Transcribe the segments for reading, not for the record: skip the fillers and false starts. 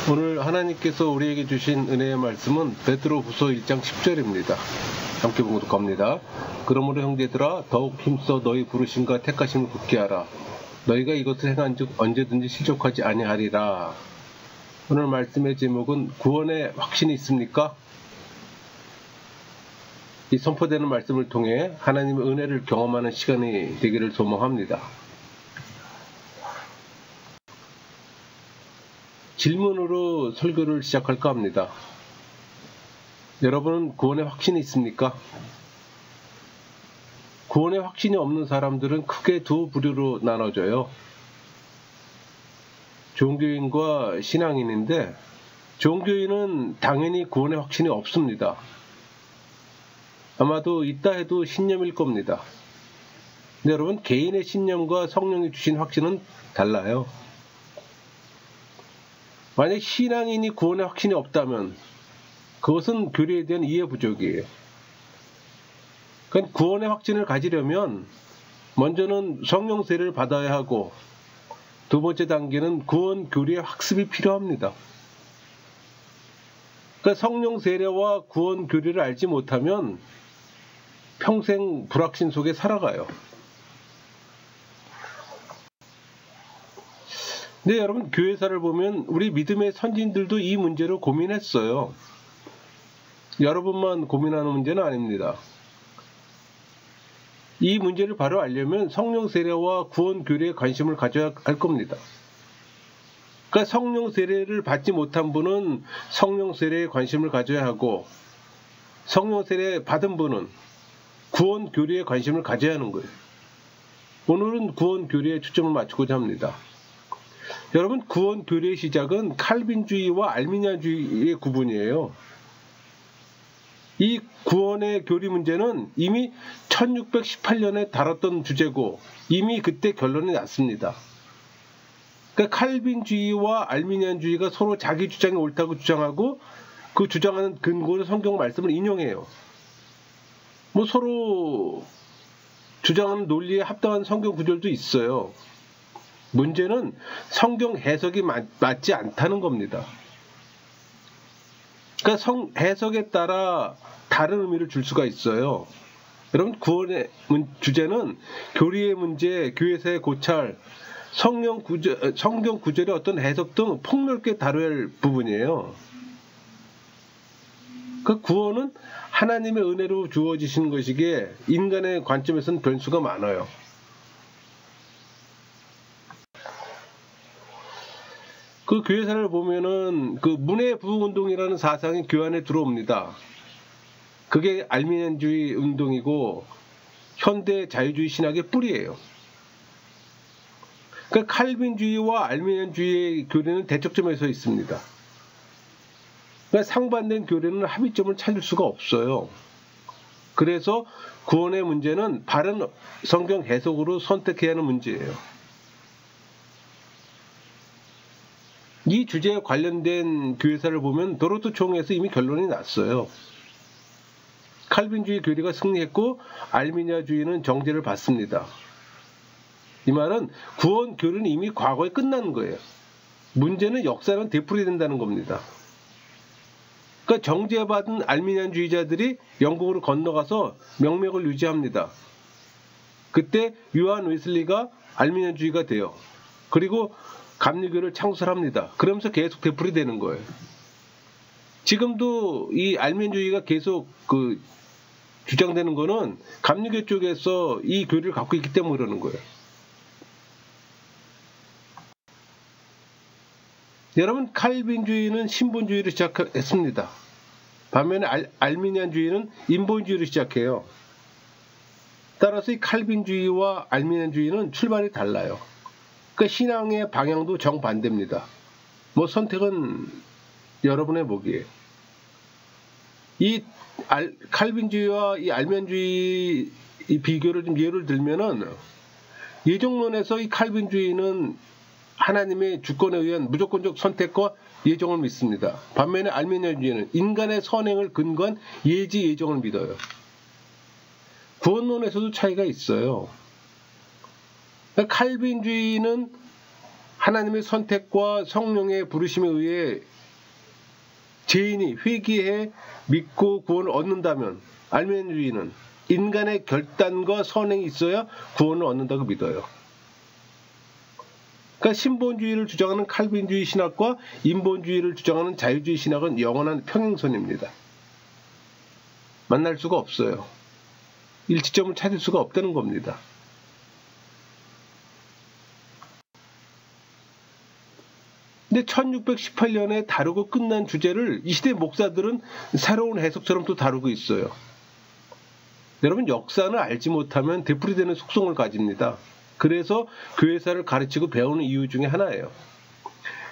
오늘 하나님께서 우리에게 주신 은혜의 말씀은 베드로후서 1장 10절입니다. 함께 봉독합니다. 그러므로 형제들아 더욱 힘써 너희 부르심과 택하심을 굳게 하라. 너희가 이것을 행한즉 언제든지 실족하지 아니하리라. 오늘 말씀의 제목은 구원의 확신이 있습니까? 이 선포되는 말씀을 통해 하나님의 은혜를 경험하는 시간이 되기를 소망합니다. 질문으로 설교를 시작할까 합니다. 여러분은 구원의 확신이 있습니까? 구원의 확신이 없는 사람들은 크게 두 부류로 나눠져요. 종교인과 신앙인인데, 종교인은 당연히 구원의 확신이 없습니다. 아마도 있다 해도 신념일 겁니다. 근데 여러분, 개인의 신념과 성령이 주신 확신은 달라요. 만약 신앙인이 구원의 확신이 없다면 그것은 교리에 대한 이해 부족이에요. 그러니까 구원의 확신을 가지려면 먼저는 성령 세례를 받아야 하고, 두 번째 단계는 구원 교리의 학습이 필요합니다. 그러니까 성령 세례와 구원 교리를 알지 못하면 평생 불확신 속에 살아가요. 네, 여러분, 교회사를 보면 우리 믿음의 선진들도 이 문제로 고민했어요. 여러분만 고민하는 문제는 아닙니다. 이 문제를 바로 알려면 성령 세례와 구원 교리에 관심을 가져야 할 겁니다. 그러니까 성령 세례를 받지 못한 분은 성령 세례에 관심을 가져야 하고, 성령 세례 받은 분은 구원 교리에 관심을 가져야 하는 거예요. 오늘은 구원 교리에 초점을 맞추고자 합니다. 여러분, 구원 교리의 시작은 칼빈주의와 알미니안주의의 구분이에요. 이 구원의 교리 문제는 이미 1618년에 다뤘던 주제고 이미 그때 결론이 났습니다. 그러니까 칼빈주의와 알미니안주의가 서로 자기 주장이 옳다고 주장하고, 그 주장하는 근거로 성경 말씀을 인용해요. 서로 주장하는 논리에 합당한 성경 구절도 있어요. 문제는 성경 해석이 맞지 않다는 겁니다. 그러니까 해석에 따라 다른 의미를 줄 수가 있어요. 여러분, 구원의 주제는 교리의 문제, 교회사의 고찰, 성경 구절의 어떤 해석 등 폭넓게 다뤄야 할 부분이에요. 그 구원은 하나님의 은혜로 주어지신 것이기에 인간의 관점에서는 변수가 많아요. 그 교회사를 보면은 그 문해 부흥운동이라는 사상이 교회 안에 들어옵니다. 그게 알미니안주의 운동이고 현대 자유주의 신학의 뿌리예요. 그러니까 칼빈주의와 알미니안주의의 교리는 대척점에 서 있습니다. 그러니까 상반된 교리는 합의점을 찾을 수가 없어요. 그래서 구원의 문제는 바른 성경 해석으로 선택해야 하는 문제예요. 이 주제에 관련된 교회사를 보면 도로트 총회에서 이미 결론이 났어요. 칼빈주의 교리가 승리했고 알미니아주의는 정죄를 받습니다. 이 말은 구원 교리는 이미 과거에 끝난 거예요. 문제는 역사는 되풀이된다는 겁니다. 그러니까 정죄받은 알미니안주의자들이 영국으로 건너가서 명맥을 유지합니다. 그때 요한 웨슬리가 알미니안주의가 돼요. 그리고 감리교를 창설합니다. 그러면서 계속 되풀이되는 거예요. 지금도 이 알미니안주의가 계속 주장되는 거는 감리교 쪽에서 이 교리를 갖고 있기 때문에 그러는 거예요. 여러분, 칼빈주의는 신본주의로 시작했습니다. 반면에 알미니안주의는 인본주의로 시작해요. 따라서 이 칼빈주의와 알미니안주의는 출발이 달라요. 그러니까 신앙의 방향도 정반대입니다. 선택은 여러분의 몫이에요. 이 칼빈주의와 이 알미니안주의 비교를 좀 예를 들면은, 예정론에서 이 칼빈주의는 하나님의 주권에 의한 무조건적 선택과 예정을 믿습니다. 반면에 알미니안주의는 인간의 선행을 근거한 예지 예정을 믿어요. 구원론에서도 차이가 있어요. 칼빈주의는 하나님의 선택과 성령의 부르심에 의해 죄인이 회개해 믿고 구원을 얻는다면 알멘주의는 인간의 결단과 선행이 있어야 구원을 얻는다고 믿어요. 그러니까 신본주의를 주장하는 칼빈주의 신학과 인본주의를 주장하는 자유주의 신학은 영원한 평행선입니다. 만날 수가 없어요. 일치점을 찾을 수가 없다는 겁니다. 근데 1618년에 다루고 끝난 주제를 이 시대 목사들은 새로운 해석처럼 또 다루고 있어요. 여러분, 역사는 알지 못하면 되풀이되는 속성을 가집니다. 그래서 교회사를 가르치고 배우는 이유 중에 하나예요.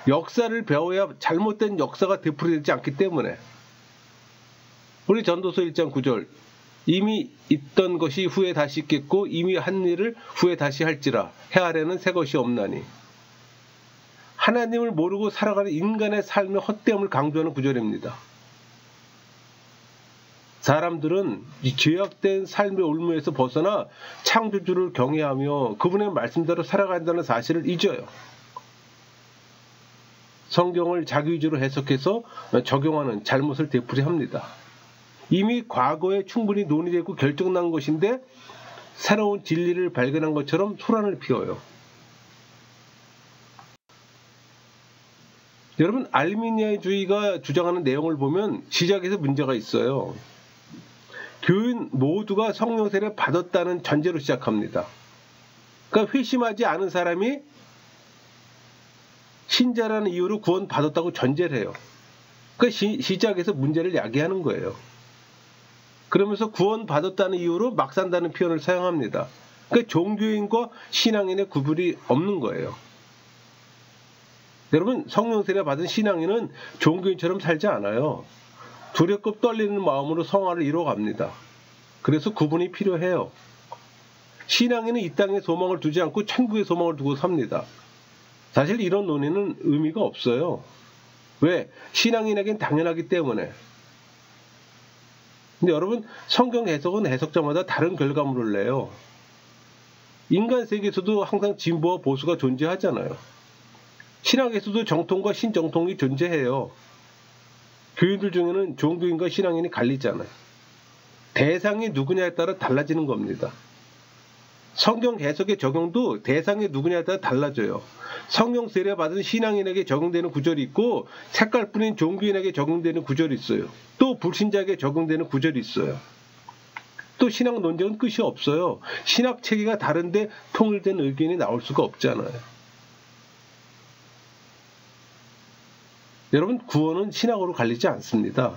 역사를 배워야 잘못된 역사가 되풀이되지 않기 때문에. 우리 전도서 1장 9절, 이미 있던 것이 후에 다시 있겠고 이미 한 일을 후에 다시 할지라 해아래는 새 것이 없나니. 하나님을 모르고 살아가는 인간의 삶의 헛됨을 강조하는 구절입니다. 사람들은 이 죄악된 삶의 올무에서 벗어나 창조주를 경외하며 그분의 말씀대로 살아간다는 사실을 잊어요. 성경을 자기 위주로 해석해서 적용하는 잘못을 되풀이합니다. 이미 과거에 충분히 논의되고 결정난 것인데 새로운 진리를 발견한 것처럼 소란을 피워요. 여러분, 알미니아주의가 주장하는 내용을 보면 시작에서 문제가 있어요. 교인 모두가 성령 세례를 받았다는 전제로 시작합니다. 그러니까 회심하지 않은 사람이 신자라는 이유로 구원받았다고 전제를 해요. 그러니까 시작에서 문제를 야기하는 거예요. 그러면서 구원받았다는 이유로 막 산다는 표현을 사용합니다. 그러니까 종교인과 신앙인의 구분이 없는 거예요. 여러분, 성령 세례 받은 신앙인은 종교인처럼 살지 않아요. 두렵고 떨리는 마음으로 성화를 이뤄갑니다. 그래서 구분이 필요해요. 신앙인은 이 땅에 소망을 두지 않고 천국에 소망을 두고 삽니다. 사실 이런 논의는 의미가 없어요. 왜? 신앙인에겐 당연하기 때문에. 근데 여러분, 성경 해석은 해석자마다 다른 결과물을 내요. 인간 세계에서도 항상 진보와 보수가 존재하잖아요. 신학에서도 정통과 신정통이 존재해요. 교인들 중에는 종교인과 신앙인이 갈리잖아요. 대상이 누구냐에 따라 달라지는 겁니다. 성경 해석의 적용도 대상이 누구냐에 따라 달라져요. 성령 세례 받은 신앙인에게 적용되는 구절이 있고 색깔뿐인 종교인에게 적용되는 구절이 있어요. 또 불신자에게 적용되는 구절이 있어요. 또 신학 논쟁은 끝이 없어요. 신학 체계가 다른데 통일된 의견이 나올 수가 없잖아요. 여러분, 구원은 신학으로 갈리지 않습니다.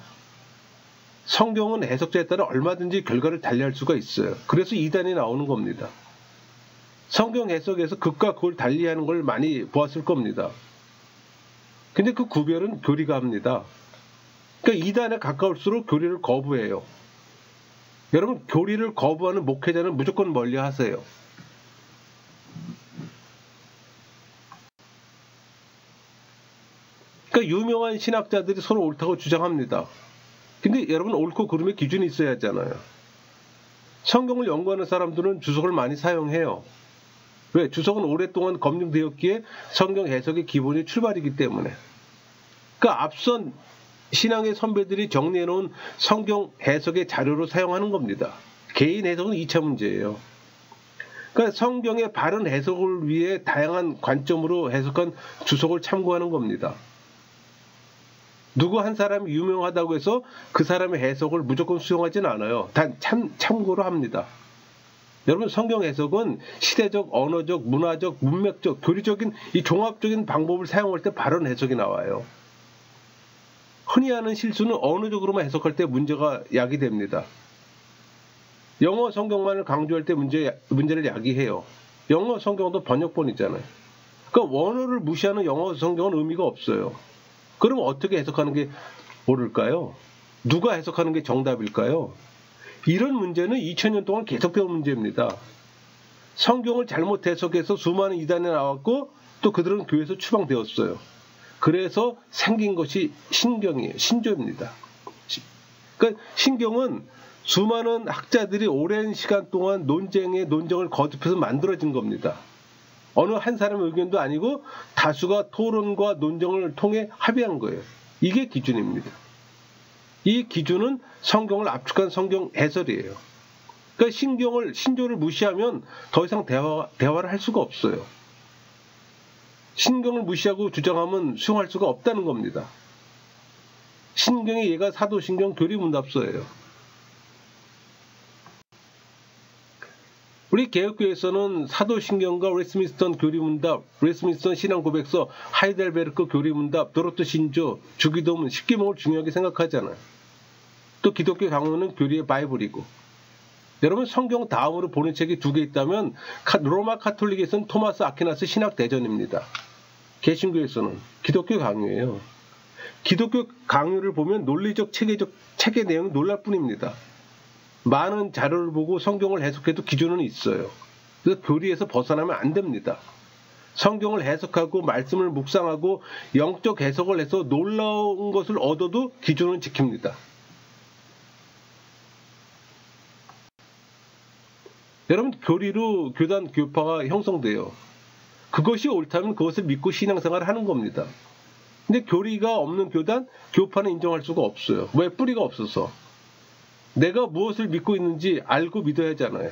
성경은 해석자에 따라 얼마든지 결과를 달리할 수가 있어요. 그래서 이단이 나오는 겁니다. 성경 해석에서 극과 극을 달리하는 걸 많이 보았을 겁니다. 근데 그 구별은 교리가 합니다. 그러니까 이단에 가까울수록 교리를 거부해요. 여러분, 교리를 거부하는 목회자는 무조건 멀리 하세요. 그러니까 유명한 신학자들이 서로 옳다고 주장합니다. 근데 여러분, 옳고 그름의 기준이 있어야 하잖아요. 성경을 연구하는 사람들은 주석을 많이 사용해요. 왜? 주석은 오랫동안 검증되었기에 성경 해석의 기본이 출발이기 때문에. 그러니까 앞선 신앙의 선배들이 정리해놓은 성경 해석의 자료로 사용하는 겁니다. 개인 해석은 2차 문제예요. 그러니까 성경의 바른 해석을 위해 다양한 관점으로 해석한 주석을 참고하는 겁니다. 누구 한 사람이 유명하다고 해서 그 사람의 해석을 무조건 수용하지는 않아요. 단 참고로 합니다. 여러분, 성경 해석은 시대적, 언어적, 문화적, 문맥적, 교리적인 이 종합적인 방법을 사용할 때 바른 해석이 나와요. 흔히 하는 실수는 언어적으로만 해석할 때 문제가 야기됩니다. 영어 성경만을 강조할 때 문제를 야기해요. 영어 성경도 번역본이잖아요. 그러니까 원어를 무시하는 영어 성경은 의미가 없어요. 그럼 어떻게 해석하는 게 옳을까요? 누가 해석하는 게 정답일까요? 이런 문제는 2000년 동안 계속 배운 문제입니다. 성경을 잘못 해석해서 수많은 이단이 나왔고 또 그들은 교회에서 추방되었어요. 그래서 생긴 것이 신경이에요. 신조입니다. 그러니까 신경은 수많은 학자들이 오랜 시간 동안 논쟁을 거듭해서 만들어진 겁니다. 어느 한 사람의 의견도 아니고 다수가 토론과 논쟁을 통해 합의한 거예요. 이게 기준입니다. 이 기준은 성경을 압축한 성경 해설이에요. 그러니까 신조를 무시하면 더 이상 대화를 할 수가 없어요. 신경을 무시하고 주장하면 수용할 수가 없다는 겁니다. 신경의 예가 사도신경 교리문답서예요. 우리 개혁교회에서는 사도신경과 웨스트민스터 교리문답, 웨스트민스터 신앙고백서, 하이델베르크 교리문답, 도로트 신조, 주기도문, 십계명을 중요하게 생각하잖아요. 또 기독교 강론은 교리의 바이블이고. 여러분 성경 다음으로 보는 책이 2개 있다면 로마 카톨릭에서는 토마스 아퀴나스 신학대전입니다. 개신교에서는 기독교 강요예요. 기독교 강요를 보면 논리적 체계 내용이 놀랄 뿐입니다. 많은 자료를 보고 성경을 해석해도 기준은 있어요. 그래서 교리에서 벗어나면 안 됩니다. 성경을 해석하고 말씀을 묵상하고 영적 해석을 해서 놀라운 것을 얻어도 기준은 지킵니다. 여러분 교리로 교단 교파가 형성돼요. 그것이 옳다면 그것을 믿고 신앙생활을 하는 겁니다. 근데 교리가 없는 교단, 교파는 인정할 수가 없어요. 왜? 뿌리가 없어서. 내가 무엇을 믿고 있는지 알고 믿어야 하잖아요.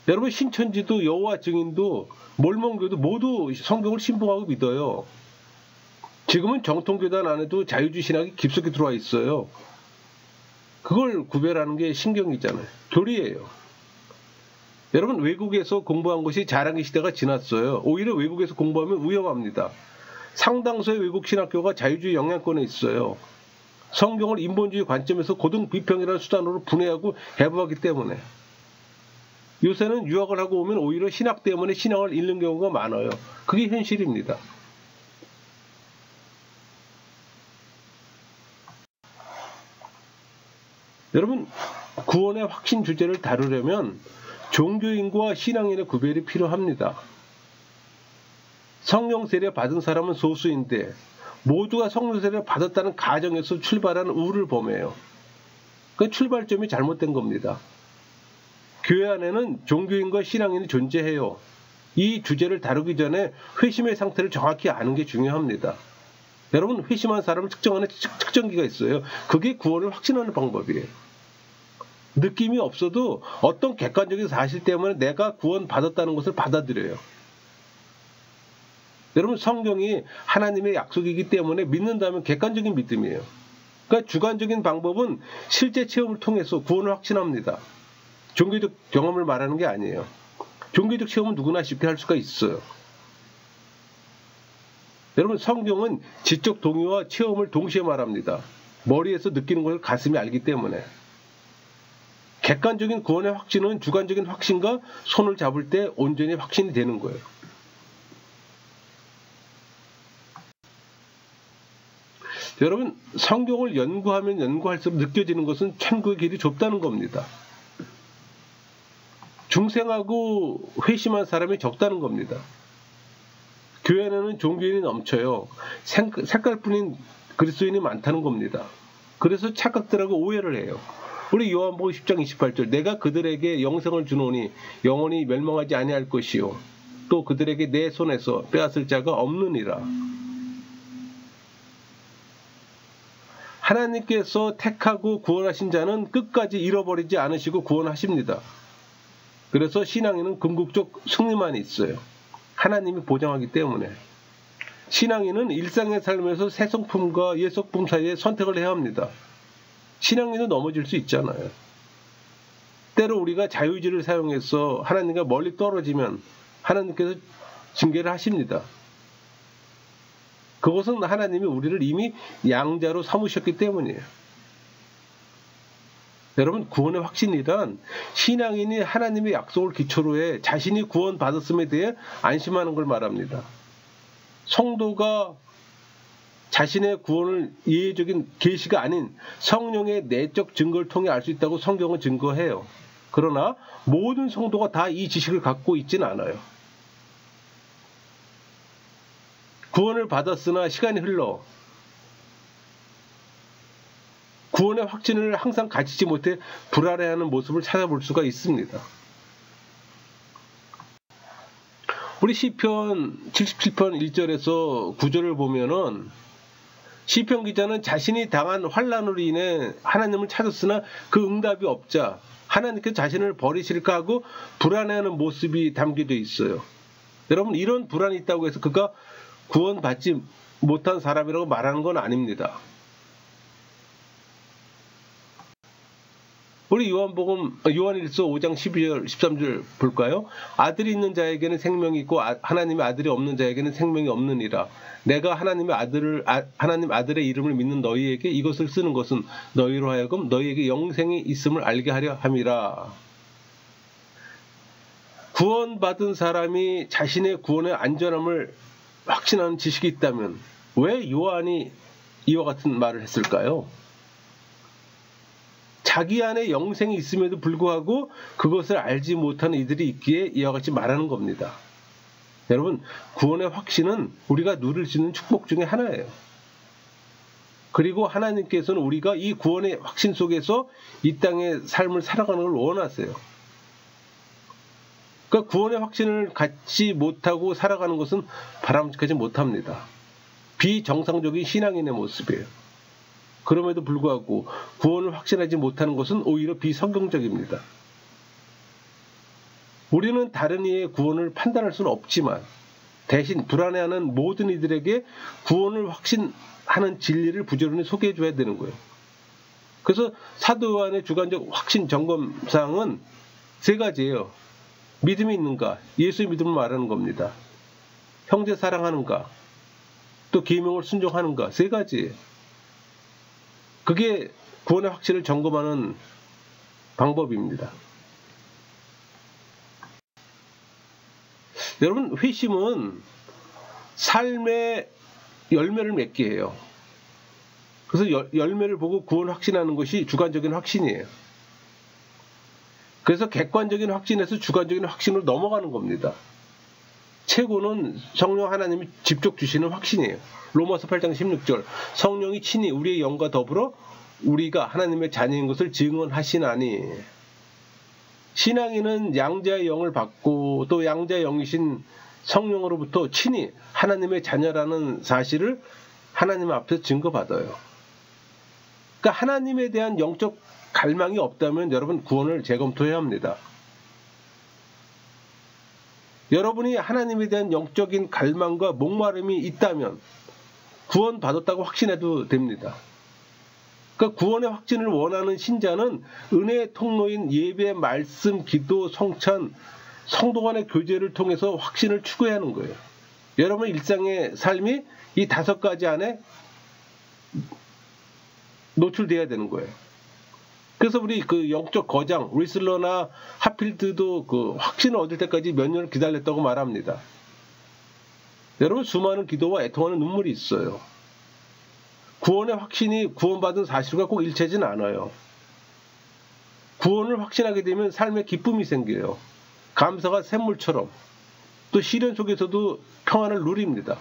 여러분 신천지도 여호와 증인도 몰몬교도 모두 성경을 신봉하고 믿어요. 지금은 정통교단 안에도 자유주의 신학이 깊숙이 들어와 있어요. 그걸 구별하는 게 신경이잖아요. 교리예요. 여러분 외국에서 공부한 것이 자랑의 시대가 지났어요. 오히려 외국에서 공부하면 위험합니다. 상당수의 외국 신학교가 자유주의 영향권에 있어요. 성경을 인본주의 관점에서 고등 비평이라는 수단으로 분해하고 해부하기 때문에. 요새는 유학을 하고 오면 오히려 신학 때문에 신앙을 잃는 경우가 많아요. 그게 현실입니다. 여러분 구원의 확신 주제를 다루려면 종교인과 신앙인의 구별이 필요합니다. 성령 세례 받은 사람은 소수인데 모두가 성령 세례를 받았다는 가정에서 출발한 우를 범해요. 그 출발점이 잘못된 겁니다. 교회 안에는 종교인과 신앙인이 존재해요. 이 주제를 다루기 전에 회심의 상태를 정확히 아는 게 중요합니다. 여러분 회심한 사람을 측정하는 측정기가 있어요. 그게 구원을 확신하는 방법이에요. 느낌이 없어도 어떤 객관적인 사실 때문에 내가 구원받았다는 것을 받아들여요. 여러분 성경이 하나님의 약속이기 때문에 믿는다면 객관적인 믿음이에요. 그러니까 주관적인 방법은 실제 체험을 통해서 구원을 확신합니다. 종교적 경험을 말하는 게 아니에요. 종교적 체험은 누구나 쉽게 할 수가 있어요. 여러분 성경은 지적 동의와 체험을 동시에 말합니다. 머리에서 느끼는 것을 가슴이 알기 때문에. 객관적인 구원의 확신은 주관적인 확신과 손을 잡을 때 온전히 확신이 되는 거예요. 여러분 성경을 연구하면 연구할수록 느껴지는 것은 천국의 길이 좁다는 겁니다. 중생하고 회심한 사람이 적다는 겁니다. 교회 안에는 종교인이 넘쳐요. 색깔뿐인 그리스도인이 많다는 겁니다. 그래서 착각들하고 오해를 해요. 우리 요한복음 10장 28절 내가 그들에게 영생을 주노니 영원히 멸망하지 아니할 것이요 또 그들에게 내 손에서 빼앗을 자가 없느니라. 하나님께서 택하고 구원하신 자는 끝까지 잃어버리지 않으시고 구원하십니다. 그래서 신앙인은 궁극적 승리만 있어요. 하나님이 보장하기 때문에. 신앙인은 일상의 삶에서 새 성품과 옛 성품 사이에 선택을 해야 합니다. 신앙인은 넘어질 수 있잖아요. 때로 우리가 자유의지를 사용해서 하나님과 멀리 떨어지면 하나님께서 징계를 하십니다. 그것은 하나님이 우리를 이미 양자로 삼으셨기 때문이에요. 여러분 구원의 확신이란 신앙인이 하나님의 약속을 기초로 해 자신이 구원받았음에 대해 안심하는 걸 말합니다. 성도가 자신의 구원을 예외적인 계시가 아닌 성령의 내적 증거를 통해 알 수 있다고 성경은 증거해요. 그러나 모든 성도가 다 이 지식을 갖고 있지는 않아요. 구원을 받았으나 시간이 흘러 구원의 확신을 항상 가지지 못해 불안해하는 모습을 찾아볼 수가 있습니다. 우리 시편 77편 1절에서 9절을 보면은 시편 기자는 자신이 당한 환난으로 인해 하나님을 찾았으나 그 응답이 없자 하나님께서 자신을 버리실까 하고 불안해하는 모습이 담겨져 있어요. 여러분, 이런 불안이 있다고 해서 그가 구원받지 못한 사람이라고 말하는 건 아닙니다. 우리 요한일서 5장 12절 13절 볼까요? 아들이 있는 자에게는 생명이 있고 하나님의 아들이 없는 자에게는 생명이 없느니라. 내가 하나님 아들의 이름을 믿는 너희에게 이것을 쓰는 것은 너희로 하여금 너희에게 영생이 있음을 알게 하려 함이라. 구원받은 사람이 자신의 구원의 안전함을 확신하는 지식이 있다면 왜 요한이 이와 같은 말을 했을까요? 자기 안에 영생이 있음에도 불구하고 그것을 알지 못하는 이들이 있기에 이와 같이 말하는 겁니다. 여러분, 구원의 확신은 우리가 누릴 수 있는 축복 중에 하나예요. 그리고 하나님께서는 우리가 이 구원의 확신 속에서 이 땅의 삶을 살아가는 걸 원하세요. 그러니까 구원의 확신을 갖지 못하고 살아가는 것은 바람직하지 못합니다. 비정상적인 신앙인의 모습이에요. 그럼에도 불구하고 구원을 확신하지 못하는 것은 오히려 비성경적입니다. 우리는 다른 이의 구원을 판단할 수는 없지만 대신 불안해하는 모든 이들에게 구원을 확신하는 진리를 부지런히 소개해 줘야 되는 거예요. 그래서 사도 요한의 주관적 확신 점검사항은 세 가지예요. 믿음이 있는가? 예수의 믿음을 말하는 겁니다. 형제 사랑하는가? 또 계명을 순종하는가? 세 가지예요. 그게 구원의 확신을 점검하는 방법입니다. 여러분, 회심은 삶의 열매를 맺게 해요. 그래서 열매를 보고 구원 확신하는 것이 주관적인 확신이에요. 그래서 객관적인 확신에서 주관적인 확신으로 넘어가는 겁니다. 최고는 성령 하나님이 직접 주시는 확신이에요. 로마서 8장 16절 성령이 친히 우리의 영과 더불어 우리가 하나님의 자녀인 것을 증언하시나니. 신앙인은 양자의 영을 받고 또 양자의 영이신 성령으로부터 친히 하나님의 자녀라는 사실을 하나님 앞에서 증거받아요. 그러니까 하나님에 대한 영적 갈망이 없다면 여러분 구원을 재검토해야 합니다. 여러분이 하나님에 대한 영적인 갈망과 목마름이 있다면 구원 받았다고 확신해도 됩니다. 그러니까 구원의 확신을 원하는 신자는 은혜의 통로인 예배, 말씀, 기도, 성찬, 성도 간의 교제를 통해서 확신을 추구해야 하는 거예요. 여러분 일상의 삶이 이 5가지 안에 노출돼야 되는 거예요. 그래서 우리 그 영적 거장 리슬러나 하필드도 그 확신을 얻을 때까지 몇 년을 기다렸다고 말합니다. 여러분 수많은 기도와 애통하는 눈물이 있어요. 구원의 확신이 구원받은 사실과 꼭 일치하지는 않아요. 구원을 확신하게 되면 삶에 기쁨이 생겨요. 감사가 샘물처럼. 또 시련 속에서도 평안을 누립니다.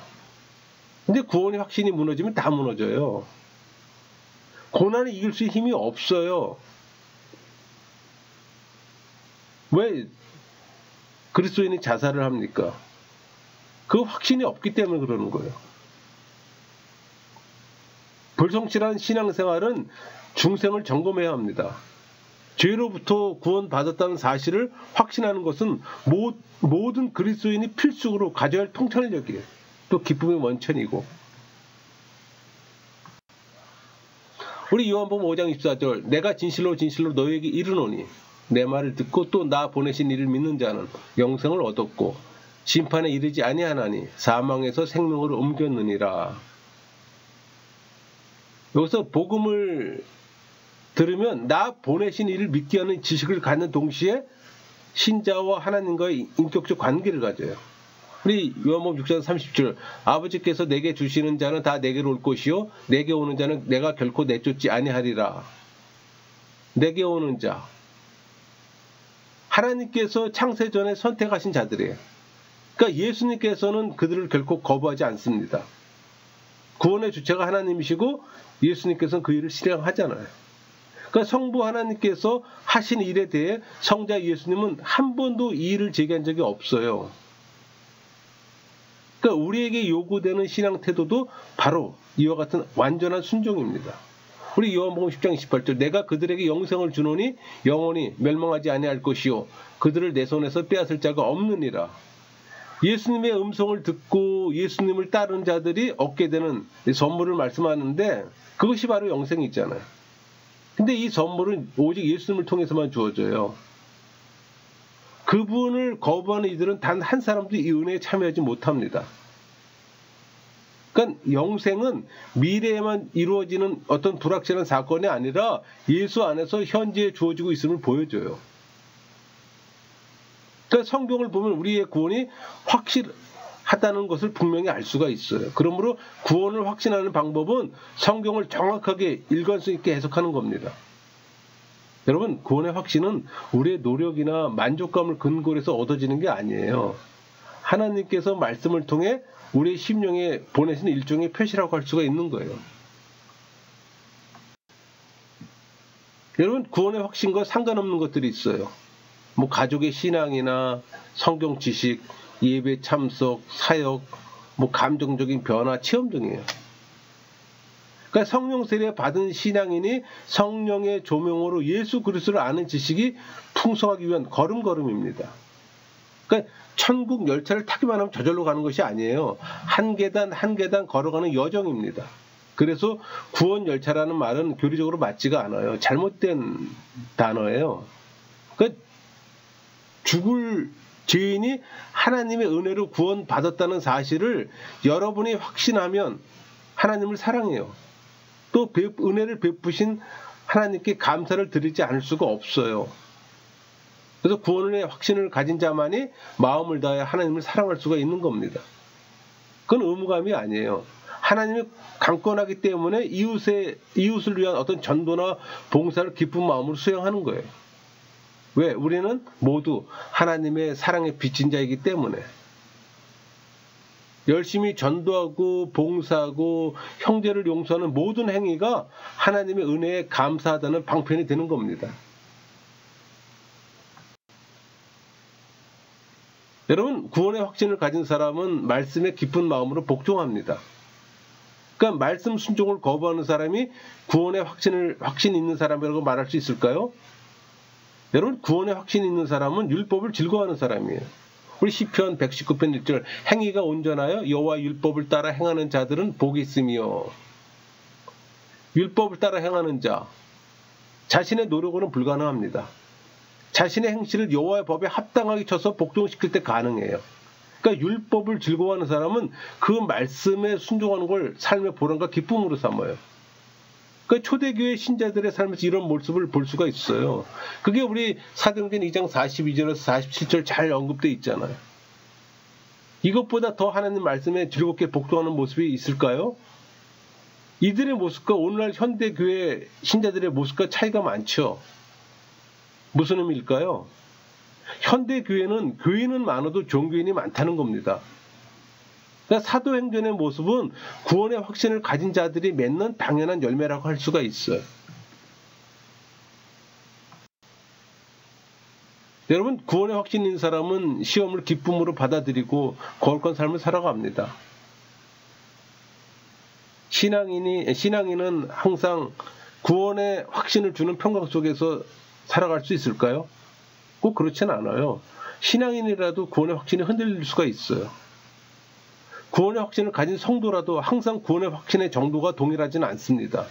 근데 구원의 확신이 무너지면 다 무너져요. 고난을 이길 수 있는 힘이 없어요. 왜 그리스도인이 자살을 합니까? 그 확신이 없기 때문에 그러는 거예요. 불성실한 신앙생활은 중생을 점검해야 합니다. 죄로부터 구원받았다는 사실을 확신하는 것은 모든 그리스도인이 필수로 가져야 할 통찰력이에요. 또 기쁨의 원천이고. 우리 요한복음 5장 24절 내가 진실로 진실로 너희에게 이르노니 내 말을 듣고 또 나 보내신 이를 믿는 자는 영생을 얻었고 심판에 이르지 아니하나니 사망에서 생명으로 옮겼느니라. 여기서 복음을 들으면 나 보내신 이를 믿게 하는 지식을 갖는 동시에 신자와 하나님과의 인격적 관계를 가져요. 우리 요한복음 6장 30절 아버지께서 내게 주시는 자는 다 내게로 올 것이요 내게 오는 자는 내가 결코 내쫓지 아니하리라. 내게 오는 자 하나님께서 창세전에 선택하신 자들이에요. 그러니까 예수님께서는 그들을 결코 거부하지 않습니다. 구원의 주체가 하나님이시고 예수님께서는 그 일을 실행하잖아요. 그러니까 성부 하나님께서 하신 일에 대해 성자 예수님은 한 번도 이 일을 제기한 적이 없어요. 그러니까 우리에게 요구되는 신앙 태도도 바로 이와 같은 완전한 순종입니다. 우리 요한복음 10장 28절 내가 그들에게 영생을 주노니 영원히 멸망하지 아니할 것이요 그들을 내 손에서 빼앗을 자가 없느니라. 예수님의 음성을 듣고 예수님을 따르는 자들이 얻게 되는 선물을 말씀하는데 그것이 바로 영생이잖아요. 근데 이 선물은 오직 예수님을 통해서만 주어져요. 그분을 거부하는 이들은 단 한 사람도 이 은혜에 참여하지 못합니다. 그러니까 영생은 미래에만 이루어지는 어떤 불확실한 사건이 아니라 예수 안에서 현재에 주어지고 있음을 보여줘요. 그러니까 성경을 보면 우리의 구원이 확실하다는 것을 분명히 알 수가 있어요. 그러므로 구원을 확신하는 방법은 성경을 정확하게 일관성 있게 해석하는 겁니다. 여러분, 구원의 확신은 우리의 노력이나 만족감을 근거로 해서 얻어지는 게 아니에요. 하나님께서 말씀을 통해 우리의 심령에 보내신 일종의 표시라고 할 수가 있는 거예요. 여러분, 구원의 확신과 상관없는 것들이 있어요. 뭐 가족의 신앙이나 성경 지식, 예배 참석, 사역, 뭐 감정적인 변화, 체험 등이에요. 그러니까 성령 세례 받은 신앙인이 성령의 조명으로 예수 그리스도를 아는 지식이 풍성하기 위한 걸음걸음입니다. 그러니까 천국 열차를 타기만 하면 저절로 가는 것이 아니에요. 한 계단 한 계단 걸어가는 여정입니다. 그래서 구원 열차라는 말은 교리적으로 맞지가 않아요. 잘못된 단어예요. 그러니까 죽을 죄인이 하나님의 은혜로 구원받았다는 사실을 여러분이 확신하면 하나님을 사랑해요. 또 은혜를 베푸신 하나님께 감사를 드리지 않을 수가 없어요. 그래서 구원의 확신을 가진 자만이 마음을 다해 하나님을 사랑할 수가 있는 겁니다. 그건 의무감이 아니에요. 하나님이 강권하기 때문에 이웃을 위한 어떤 전도나 봉사를 기쁜 마음으로 수행하는 거예요. 왜? 우리는 모두 하나님의 사랑에 빚진 자이기 때문에. 열심히 전도하고 봉사하고 형제를 용서하는 모든 행위가 하나님의 은혜에 감사하다는 방편이 되는 겁니다. 여러분, 구원의 확신을 가진 사람은 말씀에 깊은 마음으로 복종합니다. 그러니까 말씀 순종을 거부하는 사람이 구원의 확신 있는 사람이라고 말할 수 있을까요? 여러분, 구원의 확신 있는 사람은 율법을 즐거워하는 사람이에요. 우리 시편 119편 1절 행위가 온전하여 여호와 율법을 따라 행하는 자들은 복이 있으며. 율법을 따라 행하는 자, 자신의 노력으로는 불가능합니다. 자신의 행실을 여호와의 법에 합당하게 쳐서 복종시킬 때 가능해요. 그러니까 율법을 즐거워하는 사람은 그 말씀에 순종하는 걸 삶의 보람과 기쁨으로 삼아요. 그러니까 초대교회 신자들의 삶에서 이런 모습을 볼 수가 있어요. 그게 우리 사도행전 2장 42절에서 47절 잘 언급되어 있잖아요. 이것보다 더 하나님 말씀에 즐겁게 복종하는 모습이 있을까요? 이들의 모습과 오늘날 현대교회 신자들의 모습과 차이가 많죠. 무슨 의미일까요? 현대교회는 교인은 많아도 종교인이 많다는 겁니다. 그러니까 사도행전의 모습은 구원의 확신을 가진 자들이 맺는 당연한 열매라고 할 수가 있어요. 여러분, 구원의 확신 있는 사람은 시험을 기쁨으로 받아들이고 거룩한 삶을 살아갑니다. 신앙인은 항상 구원의 확신을 주는 평강 속에서 살아갈 수 있을까요? 꼭 그렇진 않아요. 신앙인이라도 구원의 확신이 흔들릴 수가 있어요. 구원의 확신을 가진 성도라도 항상 구원의 확신의 정도가 동일하지는 않습니다.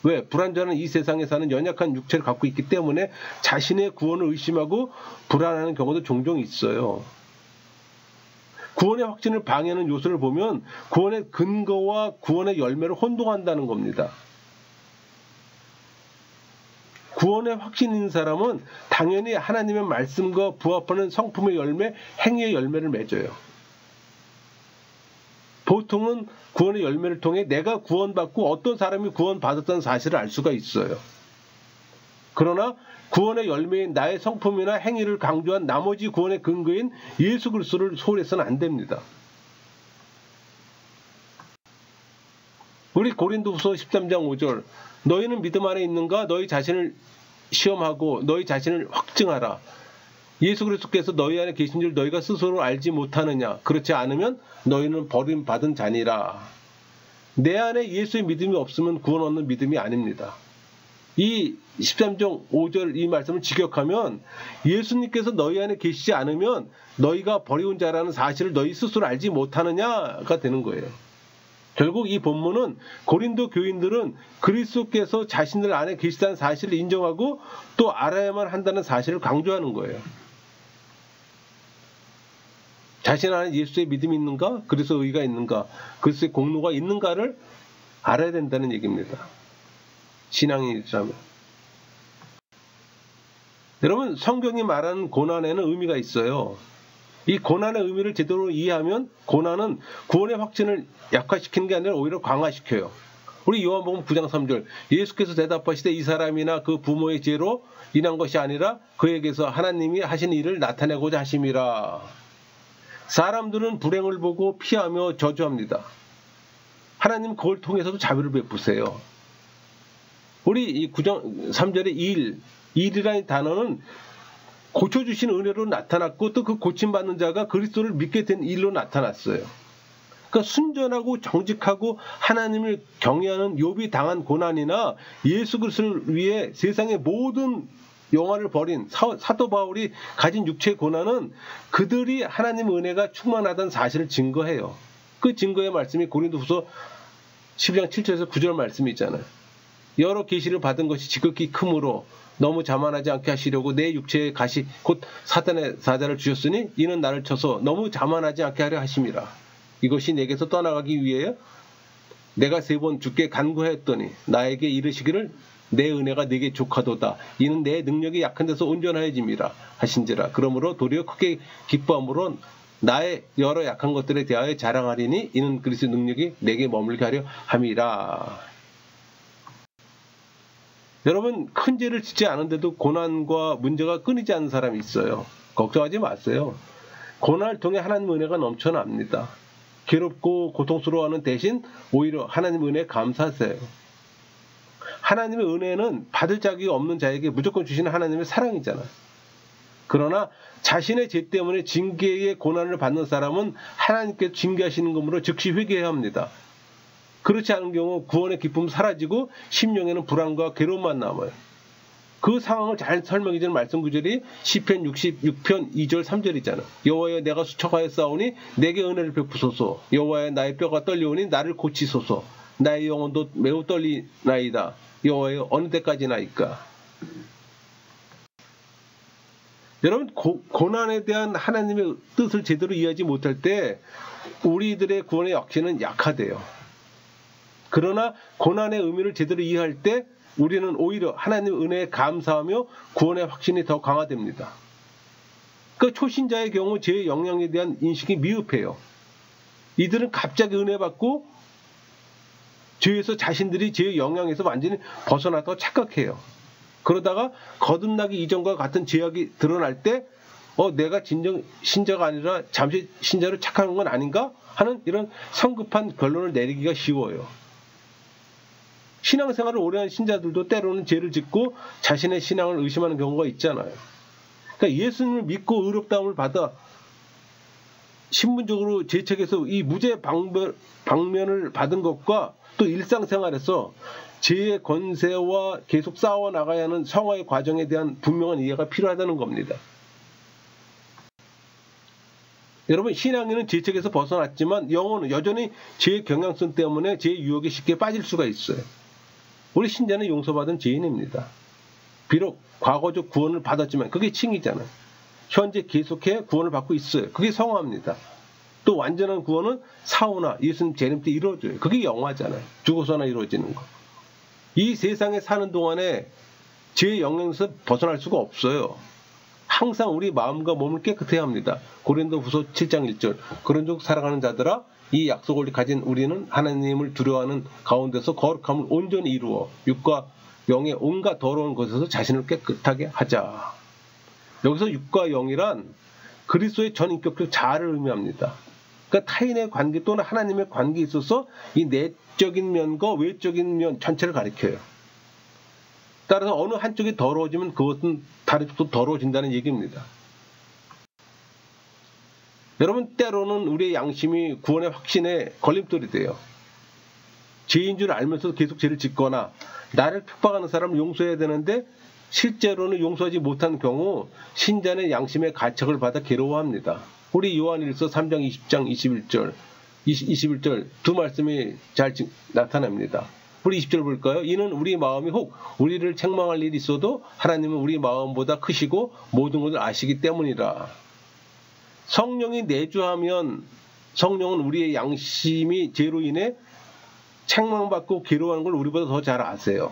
왜? 불완전한 이 세상에 사는 연약한 육체를 갖고 있기 때문에 자신의 구원을 의심하고 불안하는 경우도 종종 있어요. 구원의 확신을 방해하는 요소를 보면 구원의 근거와 구원의 열매를 혼동한다는 겁니다. 구원의 확신 있는 사람은 당연히 하나님의 말씀과 부합하는 성품의 열매, 행위의 열매를 맺어요. 보통은 구원의 열매를 통해 내가 구원받고 어떤 사람이 구원받았다는 사실을 알 수가 있어요. 그러나 구원의 열매인 나의 성품이나 행위를 강조한 나머지 구원의 근거인 예수 그리스도를 소홀해서는 안 됩니다. 우리 고린도후서 13장 5절 너희는 믿음 안에 있는가? 너희 자신을 시험하고 너희 자신을 확증하라. 예수 그리스도께서 너희 안에 계신 줄 너희가 스스로 알지 못하느냐? 그렇지 않으면 너희는 버림받은 자니라. 내 안에 예수의 믿음이 없으면 구원 얻는 믿음이 아닙니다. 이 13장 5절 이 말씀을 직역하면 예수님께서 너희 안에 계시지 않으면 너희가 버려온 자라는 사실을 너희 스스로 알지 못하느냐가 되는 거예요. 결국 이 본문은 고린도 교인들은 그리스도께서 자신들 안에 계시다는 사실을 인정하고 또 알아야만 한다는 사실을 강조하는 거예요. 자신 안에 예수의 믿음이 있는가? 그리스도의 의가 있는가? 그리스도의 공로가 있는가를 알아야 된다는 얘기입니다. 신앙인이라면. 여러분, 성경이 말하는 고난에는 의미가 있어요. 이 고난의 의미를 제대로 이해하면 고난은 구원의 확신을 약화시키는 게 아니라 오히려 강화시켜요. 우리 요한복음 9장 3절 예수께서 대답하시되 이 사람이나 그 부모의 죄로 인한 것이 아니라 그에게서 하나님이 하신 일을 나타내고자 하심이라. 사람들은 불행을 보고 피하며 저주합니다. 하나님 그걸 통해서도 자비를 베푸세요. 우리 이 9장 3절의 일이라는 단어는 고쳐주신 은혜로 나타났고 또 그 고침받는 자가 그리스도를 믿게 된 일로 나타났어요. 그러니까 순전하고 정직하고 하나님을 경외하는 욥이 당한 고난이나 예수 그리스도를 위해 세상의 모든 영화를 버린 사도 바울이 가진 육체의 고난은 그들이 하나님의 은혜가 충만하다는 사실을 증거해요. 그 증거의 말씀이 고린도후서 12장 7절에서 9절 말씀이 있잖아요. 여러 계시를 받은 것이 지극히 크므로 너무 자만하지 않게 하시려고 내 육체의 가시 곧 사탄의 사자를 주셨으니 이는 나를 쳐서 너무 자만하지 않게 하려 하심이라. 이것이 내게서 떠나가기 위해 내가 3번 주께 간구하였더니 나에게 이르시기를 내 은혜가 네게 족하도다. 이는 내 능력이 약한 데서 온전하여짐이라 하신지라. 그러므로 도리어 크게 기뻐함으로 나의 여러 약한 것들에 대하여 자랑하리니 이는 그리스도의 능력이 내게 머물게 하려 함이라. 여러분, 큰 죄를 짓지 않은데도 고난과 문제가 끊이지 않는 사람이 있어요. 걱정하지 마세요. 고난을 통해 하나님의 은혜가 넘쳐납니다. 괴롭고 고통스러워하는 대신 오히려 하나님의 은혜에 감사하세요. 하나님의 은혜는 받을 자격이 없는 자에게 무조건 주시는 하나님의 사랑이잖아요. 그러나 자신의 죄 때문에 징계의 고난을 받는 사람은 하나님께서 징계하시는 것으로 즉시 회개해야 합니다. 그렇지 않은 경우 구원의 기쁨은 사라지고 심령에는 불안과 괴로움만 남아요. 그 상황을 잘 설명해 주는 말씀 구절이 시편 66편 2절 3절이잖아요. 여호와여 내가 수척하여 싸우니 내게 은혜를 베푸소서. 여호와여 나의 뼈가 떨려오니 나를 고치소서. 나의 영혼도 매우 떨리나이다. 여호와여 어느 때까지나이까. 여러분, 고난에 대한 하나님의 뜻을 제대로 이해하지 못할 때 우리들의 구원의 확신은 약화돼요. 그러나 고난의 의미를 제대로 이해할 때 우리는 오히려 하나님의 은혜에 감사하며 구원의 확신이 더 강화됩니다. 그 초신자의 경우 죄의 영향에 대한 인식이 미흡해요. 이들은 갑자기 은혜 받고 죄에서 자신들이 죄의 영향에서 완전히 벗어났다고 착각해요. 그러다가 거듭나기 이전과 같은 죄악이 드러날 때 내가 진정 신자가 아니라 잠시 신자로 착각한 건 아닌가 하는 이런 성급한 결론을 내리기가 쉬워요. 신앙생활을 오래 한 신자들도 때로는 죄를 짓고 자신의 신앙을 의심하는 경우가 있잖아요. 그러니까 예수님을 믿고 의롭다함을 받아 신분적으로 죄책에서 이 무죄 방면을 받은 것과 또 일상생활에서 죄의 권세와 계속 싸워나가야 하는 성화의 과정에 대한 분명한 이해가 필요하다는 겁니다. 여러분, 신앙인은 죄책에서 벗어났지만 영혼은 여전히 죄의 경향성 때문에 죄의 유혹에 쉽게 빠질 수가 있어요. 우리 신자는 용서받은 죄인입니다. 비록 과거적 구원을 받았지만 그게 칭이잖아요. 현재 계속해 구원을 받고 있어요. 그게 성화입니다. 또 완전한 구원은 사후나 예수님 재림 때 이루어져요. 그게 영화잖아요. 죽어서나 이루어지는 거. 이 세상에 사는 동안에 죄의 영향에서 벗어날 수가 없어요. 항상 우리 마음과 몸을 깨끗해야 합니다. 고린도후서 7장 1절 그런 쪽 살아가는 자들아 이 약속을 가진 우리는 하나님을 두려워하는 가운데서 거룩함을 온전히 이루어 육과 영의 온갖 더러운 것에서 자신을 깨끗하게 하자. 여기서 육과 영이란 그리스도의 전인격적 자아를 의미합니다. 그러니까 타인의 관계 또는 하나님의 관계에 있어서 이 내적인 면과 외적인 면 전체를 가리켜요. 따라서 어느 한쪽이 더러워지면 그것은 다른 쪽도 더러워진다는 얘기입니다. 여러분, 때로는 우리의 양심이 구원의 확신에 걸림돌이 돼요. 죄인 줄 알면서도 계속 죄를 짓거나 나를 핍박하는 사람을 용서해야 되는데 실제로는 용서하지 못한 경우 신자는 양심의 가책을 받아 괴로워합니다. 우리 요한일서 3장 20장 21절 두 말씀이 잘 나타납니다. 우리 20절 볼까요? 이는 우리 마음이 혹 우리를 책망할 일이 있어도 하나님은 우리 마음보다 크시고 모든 것을 아시기 때문이라. 성령이 내주하면 성령은 우리의 양심이 죄로 인해 책망받고 괴로워하는 걸 우리보다 더 잘 아세요.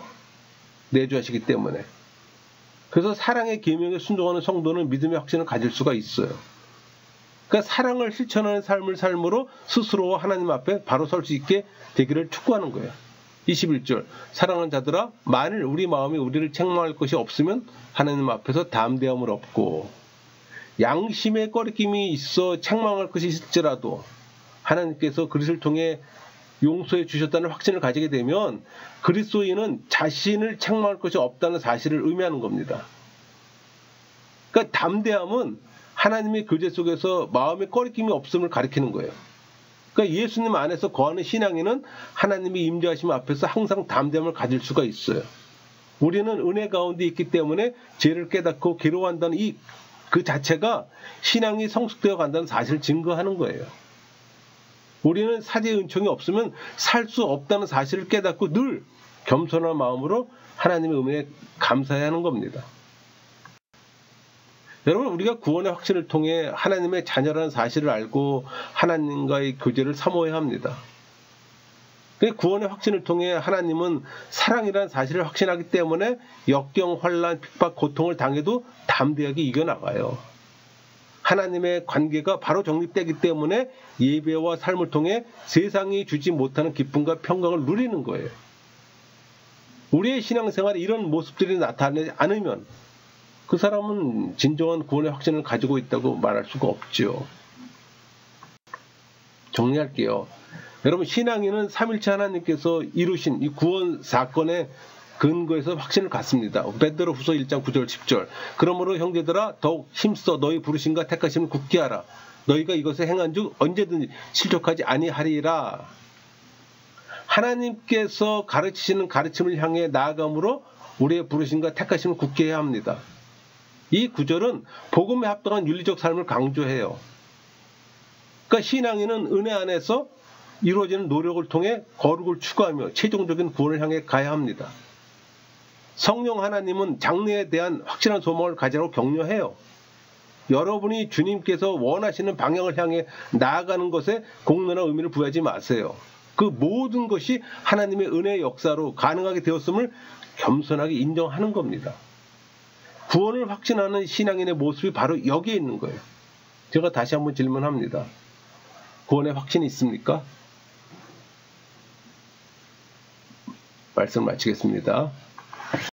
내주하시기 때문에. 그래서 사랑의 계명에 순종하는 성도는 믿음의 확신을 가질 수가 있어요. 그러니까 사랑을 실천하는 삶을 삶으로 스스로와 하나님 앞에 바로 설 수 있게 되기를 축구하는 거예요. 21절 사랑하는 자들아 만일 우리 마음이 우리를 책망할 것이 없으면 하나님 앞에서 담대함을 얻고 양심의 꺼리낌이 있어 책망할 것이 있을지라도 하나님께서 그리스도를 통해 용서해 주셨다는 확신을 가지게 되면 그리스도인은 자신을 책망할 것이 없다는 사실을 의미하는 겁니다. 그러니까 담대함은 하나님의 교제 속에서 마음의 꺼리낌이 없음을 가리키는 거예요. 그러니까 예수님 안에서 거하는 신앙인은 하나님의 임재하심 앞에서 항상 담대함을 가질 수가 있어요. 우리는 은혜 가운데 있기 때문에 죄를 깨닫고 괴로워한다는 그 자체가 신앙이 성숙되어 간다는 사실을 증거하는 거예요. 우리는 사죄의 은총이 없으면 살 수 없다는 사실을 깨닫고 늘 겸손한 마음으로 하나님의 은혜에 감사해야 하는 겁니다. 여러분, 우리가 구원의 확신을 통해 하나님의 자녀라는 사실을 알고 하나님과의 교제를 사모해야 합니다. 구원의 확신을 통해 하나님은 사랑이라는 사실을 확신하기 때문에 역경, 환난, 핍박, 고통을 당해도 담대하게 이겨나가요. 하나님의 관계가 바로 정립되기 때문에 예배와 삶을 통해 세상이 주지 못하는 기쁨과 평강을 누리는 거예요. 우리의 신앙생활에 이런 모습들이 나타나지 않으면 그 사람은 진정한 구원의 확신을 가지고 있다고 말할 수가 없죠. 정리할게요. 여러분, 신앙인은 삼일체 하나님께서 이루신 이 구원 사건의 근거에서 확신을 갖습니다. 베드로후서 1장 9절 10절 그러므로 형제들아 더욱 힘써 너희 부르심과 택하심을 굳게 하라. 너희가 이것을 행한 즉 언제든지 실족하지 아니하리라. 하나님께서 가르치시는 가르침을 향해 나아감으로 우리의 부르심과 택하심을 굳게 해야 합니다. 이 구절은 복음에 합당한 윤리적 삶을 강조해요. 그러니까 신앙인은 은혜 안에서 이루어지는 노력을 통해 거룩을 추구하며 최종적인 구원을 향해 가야 합니다. 성령 하나님은 장래에 대한 확실한 소망을 가지라고 격려해요. 여러분이 주님께서 원하시는 방향을 향해 나아가는 것에 공론한 의미를 부여하지 마세요. 그 모든 것이 하나님의 은혜의 역사로 가능하게 되었음을 겸손하게 인정하는 겁니다. 구원을 확신하는 신앙인의 모습이 바로 여기에 있는 거예요. 제가 다시 한번 질문합니다. 구원의 확신이 있습니까? 말씀 마치겠습니다.